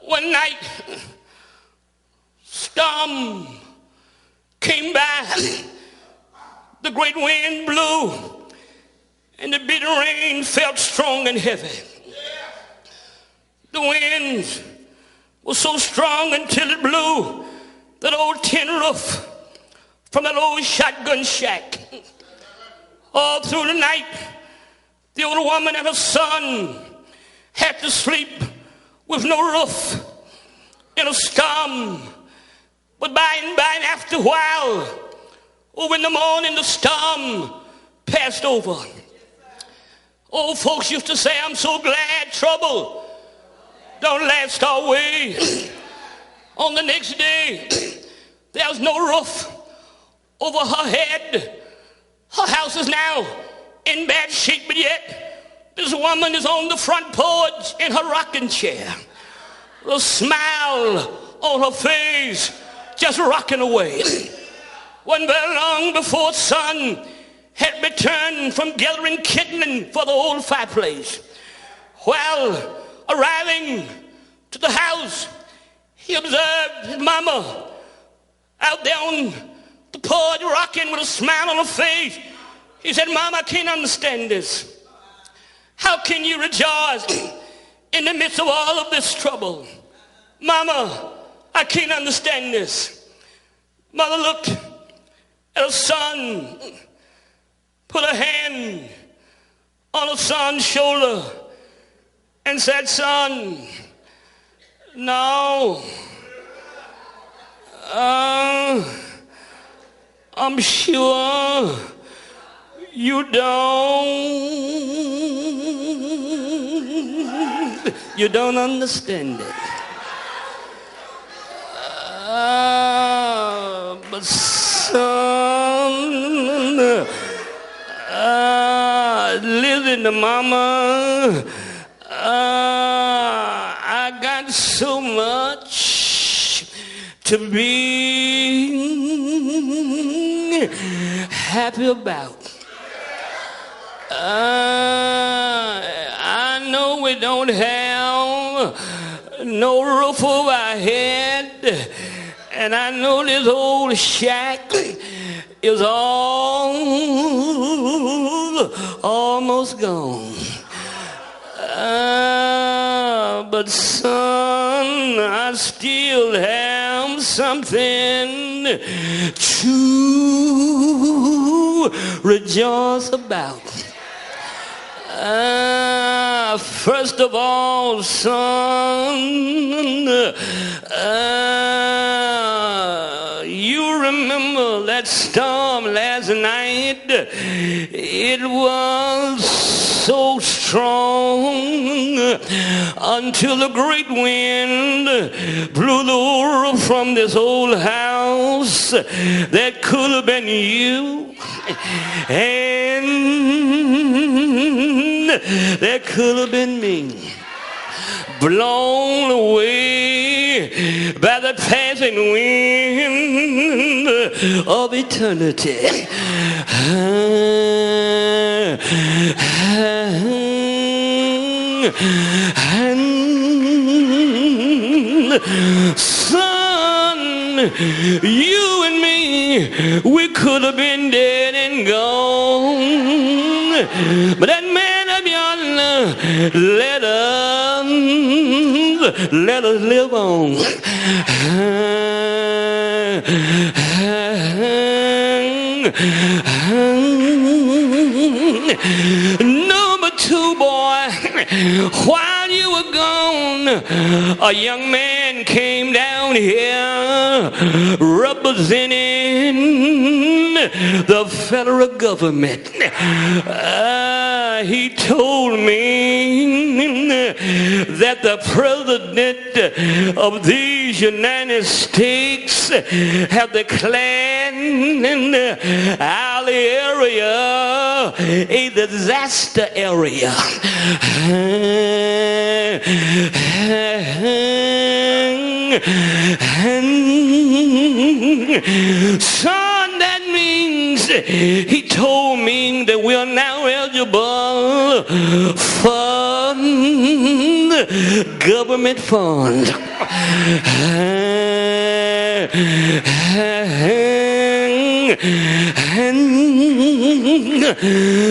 One night, storm came by. The great wind blew, and the bitter rain felt strong and heavy. The wind was so strong until it blew that old tin roof from that old shotgun shack. All through the night, the old woman and her son had to sleep with no roof in a storm. But by and by, and after a while, over in the morning, the storm passed over. Old folks used to say, I'm so glad trouble don't last always. On the next day, there was no roof over her head. Her house is now in bad shape, but yet this woman is on the front porch in her rocking chair. A smile on her face, just rocking away. Wasn't very long before son had returned from gathering kindling for the old fireplace. While arriving to the house, he observed his mama out there on the porch rocking with a smile on her face. He said, Mama, I can't understand this. How can you rejoice in the midst of all of this trouble? Mama, I can't understand this. Mother looked at her son, put her hand on her son's shoulder and said, Son, no, I'm sure you don't understand it. But son, listen to mama, I got so much to be happy about. I know we don't have no roof over our head, and I know this old shack is almost gone. But son, I still have something to rejoice about. First of all, son, you remember that storm last night? It was so strong until the great wind blew the roof from this old house. That could have been you, and that could have been me, blown away by the passing wind of eternity. And son, you and me, we could have been dead and gone, but that man up yonder let us live on. Number two, boy, while you were gone, a young man came down here representing the federal government. He told me that the president of these United States have declared our area a disaster area. Son, that means he told me that we are now eligible for government fund.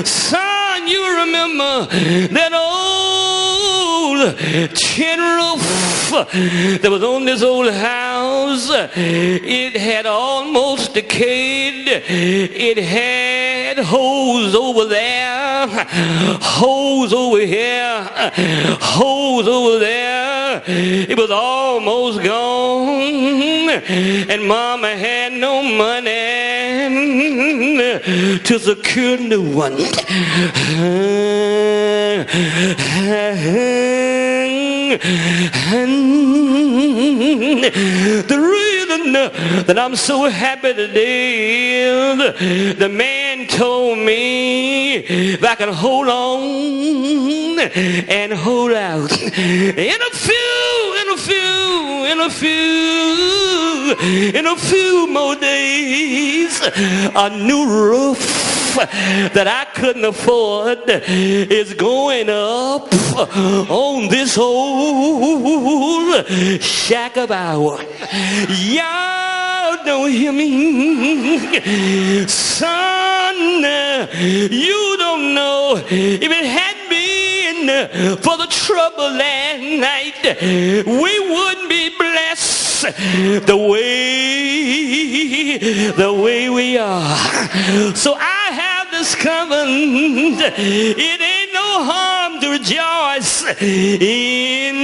Son, you remember that old tin roof that was on this old house? It had almost decayed. It had holes over there, holes over here, holes over there. It was almost gone, and Mama had no money to secure a new one. The reason that I'm so happy today is the man told me if I can hold on and hold out, in a few more days, a new roof that I couldn't afford is going up on this old shack of ours. Y'all don't hear me? Son, you don't know if it had been for the trouble last night, we wouldn't be blessed the way we are. So I have discovered it ain't no harm to rejoice in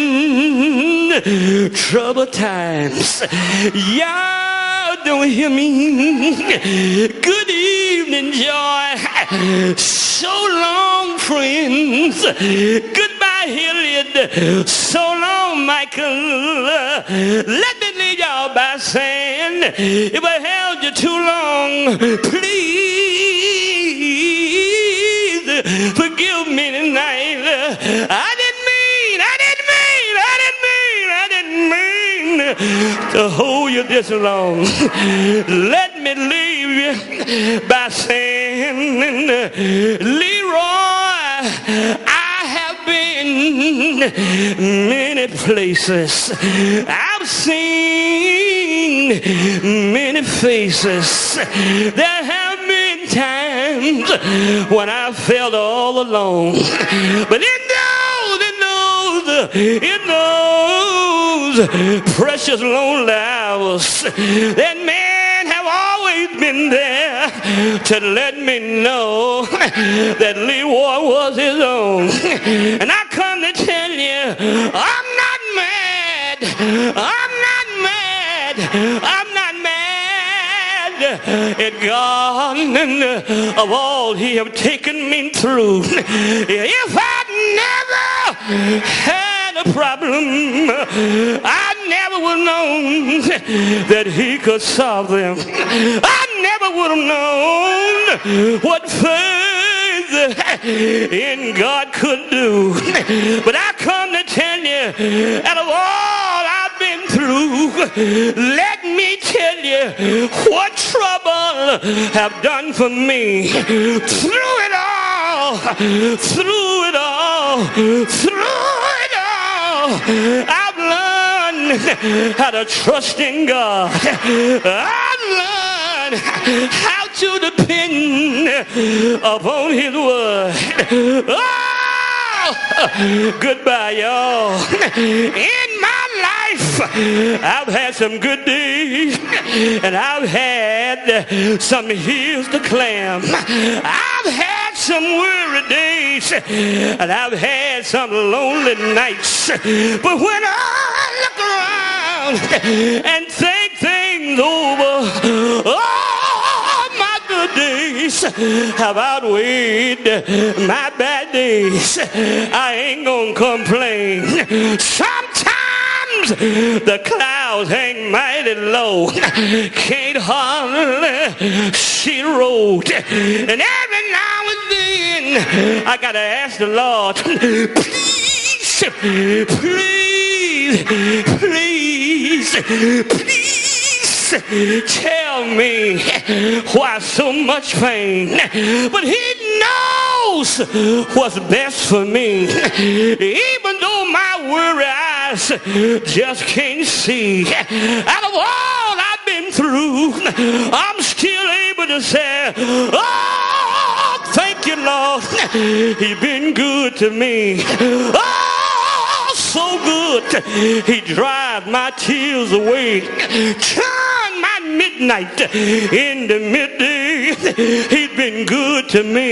troubled times. Y'all don't hear me? Good evening, Joy. So long, friends. Goodbye, Elliot. So long, Michael. Let me leave y'all by saying, if I held you too long, please forgive me tonight. I didn't mean to hold you this long. Let me leave you by saying, Leroy, I have been many places. I've seen many faces. There have been times when I felt all alone. But in those precious lonely hours, that man have always been there to let me know that Leroy was his own. And I come to tell you, I'm not mad. I'm not mad at God of all he have taken me through. If I'd never had a problem, I never would have known that he could solve them. I never would have known what faith in God could do. But I come to tell you, out of all I've been through, let me tell you what trouble have done for me. Through it all, I've learned how to trust in God. I've learned how to depend upon his word. Oh, goodbye, y'all. In my life, I've had some good days, and I've had some hills to climb. I've had some weary days, and I've had some lonely nights. But when I look around and think things over, oh, my good days have outweighed my bad days. I ain't gonna complain. Sometimes the clouds hang mighty low, can't hardly see the road, and every now and then I gotta ask the Lord, please tell me why so much pain. But he knows what's best for me. Even though my worry eyes just can't see. Out of all I've been through, I'm still able to say, oh, thank you, Lord. He's been good to me. Oh, so good. He dried my tears away. Turned my midnight into midday. He's been good to me.